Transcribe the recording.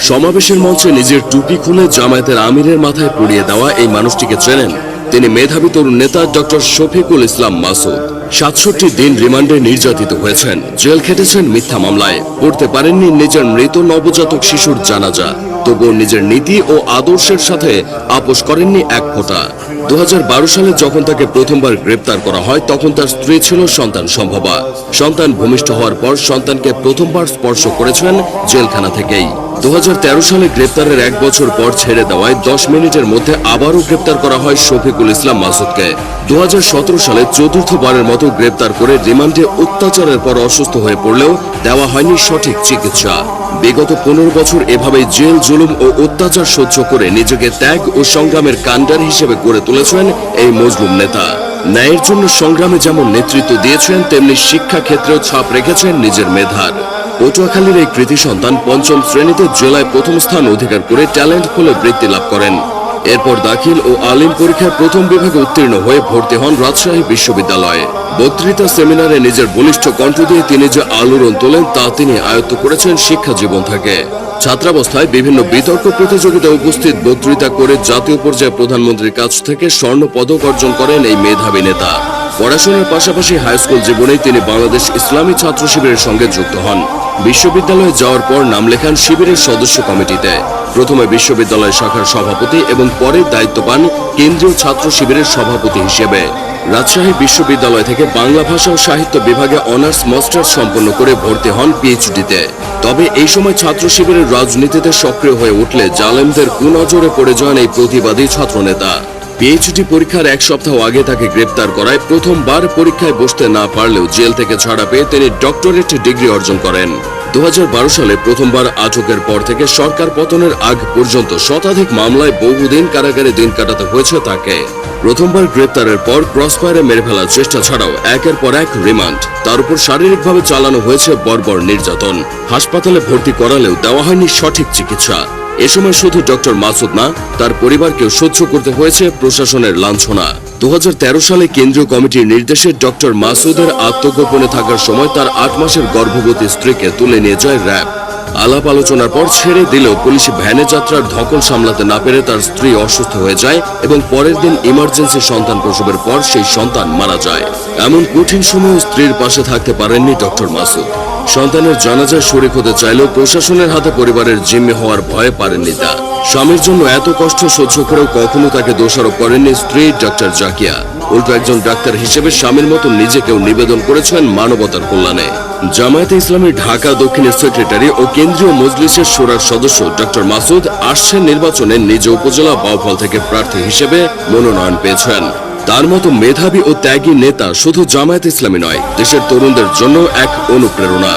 সমাবেশের মঞ্চে নিজের টুপি খুলে জামায়াতের আমিরের মাথায় পরিয়ে দেওয়া এই মানুষটিকে চেনেন। তিনি মেধাবী তরুণ নেতা ডক্টর শফিকুল ইসলাম মাসুদ। ৬৭ দিন রিমান্ডে নির্যাতিত হয়েছেন, জেল খেটেছেন মিথ্যা মামলায়, পড়তে পারেননি নিজের মৃত নবজাতক শিশুর জানাজা, তবুও নিজের নীতি ও আদর্শের সাথে আপোষ করেননি এক ফোঁটা। ২০১২ সালে যখন তাকে প্রথমবার গ্রেপ্তার করা হয় তখন তার স্ত্রী ছিল সন্তান সম্ভবা। সন্তান ভূমিষ্ঠ হওয়ার পর সন্তানকে প্রথমবার স্পর্শ করেছেন জেলখানা থেকেই। ২০১৩ সালে গ্রেপ্তারের ১ বছর পর ছেড়ে দেওয়ায় ১০ মিনিটের মধ্যে আবারও গ্রেপ্তার করা হয় শফিকুল ইসলাম মাসুদকে। ২০১৭ সালে চতুর্থবারের মতো গ্রেপ্তার করে রিমান্ডে অত্যাচারের পর অসুস্থ হয়ে পড়লেও দেওয়া হয়নি সঠিক চিকিৎসা। বিগত ১৫ বছর এভাবে জেল জুলুম ও অত্যাচার সহ্য করে নিজেকে ত্যাগ ও সংগ্রামের কাণ্ডার হিসেবে গড়ে তুলেছেন এই মজলুম নেতা। ন্যায়ের জন্য সংগ্রামে যেমন নেতৃত্ব দিয়েছেন, তেমনি শিক্ষা ক্ষেত্রেও ছাপ রেখেছেন নিজের মেধার। পটুয়াখালীর এই কৃতি সন্তান ৫ম শ্রেণীতে জেলায় প্রথম স্থান অধিকার করে ট্যালেন্ট খুলে বৃত্তি লাভ করেন। এরপর দাখিল ও আলিম পরীক্ষায় প্রথম বিভাগে উত্তীর্ণ হয়ে ভর্তি হন রাজশাহী বিশ্ববিদ্যালয়ে। বক্তৃতা সেমিনারে নিজের বলিষ্ঠ কণ্ঠ দিয়ে তিনি যে আলোড়ন তোলেন তা তিনি আয়ত্ত করেছেন শিক্ষা জীবন থেকে। ছাত্রাবস্থায় বিভিন্ন বিতর্ক প্রতিযোগিতায় উপস্থিত বক্তৃতা করে জাতীয় পর্যায়ে প্রধানমন্ত্রীর কাছ থেকে স্বর্ণ পদক অর্জন করেন এই মেধাবী নেতা। পড়াশোনার পাশাপাশি হাইস্কুল জীবনেই তিনি বাংলাদেশ ইসলামী ছাত্র শিবিরের সঙ্গে যুক্ত হন। বিশ্ববিদ্যালয়ে যাওয়ার পর নাম লেখান শিবিরের সদস্য কমিটিতে। প্রথমে বিশ্ববিদ্যালয় শাখার সভাপতি এবং পরে দায়িত্ব পান কেন্দ্রীয় ছাত্র শিবিরের সভাপতি হিসেবে। রাজশাহী বিশ্ববিদ্যালয় থেকে বাংলা ভাষা ও সাহিত্য বিভাগে অনার্স মাস্টার্স সম্পন্ন করে ভর্তি হন পিএইচডিতে। তবে এই সময় ছাত্র শিবিরের রাজনীতিতে সক্রিয় হয়ে উঠলে জালেমদের কুনজরে পড়ে যান এই প্রতিবাদী ছাত্রনেতা। পিএইচডি পরীক্ষার ১ সপ্তাহ আগে তাকে গ্রেপ্তার করায় প্রথমবার পরীক্ষায় বসতে না পারলেও জেল থেকে ছাড়া পেয়ে তিনি ডক্টরেট ডিগ্রি অর্জন করেন। ২০১২ সালে প্রথমবার আটকের পর থেকে সরকার পতনের আগ পর্যন্ত শতাধিক মামলায় বহুদিন কারাগারে দিন কাটাতে হয়েছে তাকে। প্রথমবার গ্রেপ্তারের পর ক্রসফায়ারে মেরে ফেলার চেষ্টা ছাড়াও একের পর এক রিমান্ড, তার উপর শারীরিকভাবে চালানো হয়েছে বর্বর নির্যাতন। হাসপাতালে ভর্তি করালেও দেওয়া হয়নি সঠিক চিকিৎসা। এ সময় শুধু ডক্টর মাসুদ না, তার পরিবারকেও সহ্য করতে হয়েছে প্রশাসনের লাঞ্ছনা। ২০১৩ সালে কেন্দ্রীয় কমিটির নির্দেশে ডক্টর মাসুদের আত্মগোপনে থাকার সময় তার ৮ মাসের গর্ভবতী স্ত্রীকে তুলে নিয়ে যায় র্যাব। আলাপ আলোচনার পর ছেড়ে দিলেও পুলিশ ভ্যানে যাত্রার ধকল সামলাতে না পেরে তার স্ত্রী অসুস্থ হয়ে যায় এবং পরের দিন ইমার্জেন্সি সন্তান প্রসবের পর সেই সন্তান মারা যায়। এমন কঠিন সময়ে স্ত্রীর পাশে থাকতে পারেননি ডক্টর মাসুদ। সন্তানের জানাজায় শরীক হতে চাইলেও প্রশাসনের হাতে পরিবারের জিম্মি হওয়ার ভয়ে পারেননি তা। স্বামীর জন্য এত কষ্ট সহ্য করেও কখনো তাকে দোষারোপ করেননি স্ত্রী ডক্টর জাকিয়া। উল্টো একজন ডাক্তার হিসেবে স্বামীর মতো নিজেকেও নিবেদন করেছেন মানবতার কল্যাণে। জামায়াতে ইসলামী ঢাকা দক্ষিণের সেক্রেটারি ও কেন্দ্রীয় মজলিসের শোরার সদস্য ডক্টর মাসুদ আসছেন নির্বাচনে নিজ উপজেলা বাউফল থেকে প্রার্থী হিসেবে মনোনয়ন পেয়েছেন। তার মতো মেধাবী ও ত্যাগী নেতা শুধু জামায়াতে ইসলামী নয়, দেশের তরুণদের জন্য এক অনুপ্রেরণা।